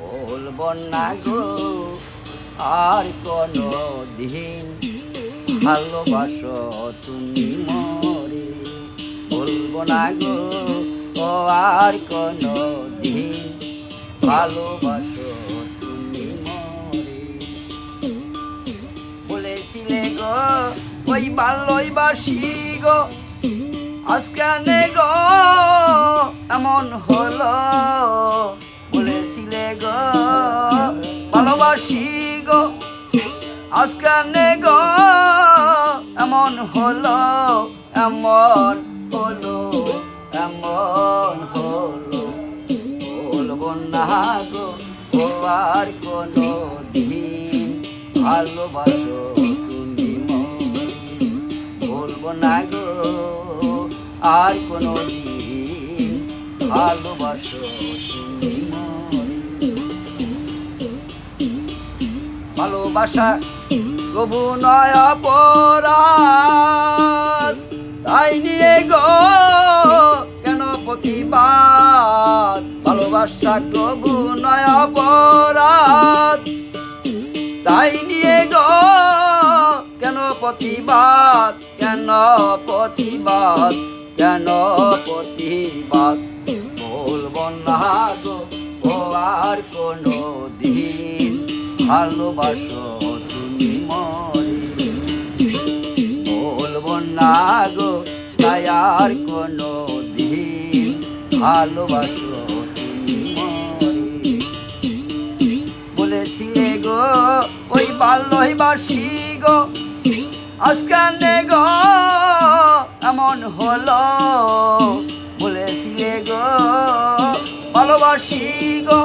বলবো না গো আর কোনো দিন ভালোবাসো তুমি মরে। বলবো না গো ও আর কোনো দিন ভালোবাসো তুমি মরে। বলেছিলে গো ওই বাল্যই বাসি গো, আজ কেন গো এমন হলো। বলেছিলে গো ভালোবাসি গো, আজ কেন গো এমন হলো, এমন হলো, এমন হলো। বলবো না গো ও আর কোনো দিন ভালোবাসো তুমি মরে। বলবো না গো আর কোনো দিন ভালোবাসো তুমি মরে। ভালোবাসা কবু নয় অপরাধ, তাই নিয়ে গো কেন প্রতিবাদ। ভালোবাসা কবু নয় অপরাধ, তাই নিয়ে গো কেন প্রতিবাদ, কেন প্রতিবাদ, কেন প্রতিবাদ। বলবো না গো ও আর কোনো দিন ভালোবাসো তুমি মরে। বলবো না গো তাই আর কোনো দিন ভালোবাসো তুমি মরে। বলেছিলে গো ওই বাল্যই বাসি গো, আজ কেন গো এমন হলো। বলেছিলে গো ভালোবাসি গো,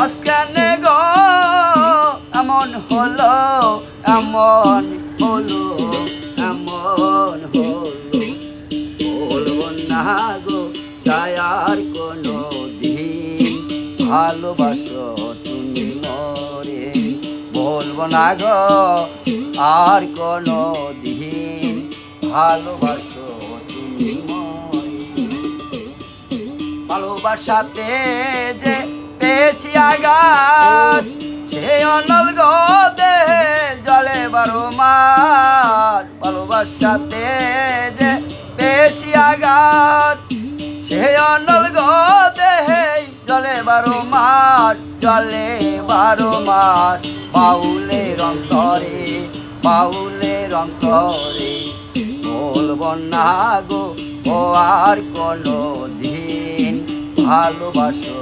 আজ কেন গো এমন হলো, এমন হলো, এমন হলো। বলবো না গো তাই আর কোনো দিন ভালোবাসো তুমি মরে। বলবো না গো আর কোনো দিন ভালোবাসো তুমি মরে। ভালোবাসাতে যে পেয়েছি আঘাত, সে অনল গো দেহে জলে 12 মাস। ভালোবাসাতে যে পেয়েছি আঘাত, সে অনল গো দেহে জলে 12 মাস, জলে 12 মাস। বাউলের অন্তরে, বাউলের অন্তরে। বলবো না গো ও আর কোনো দিন ভালোবাসো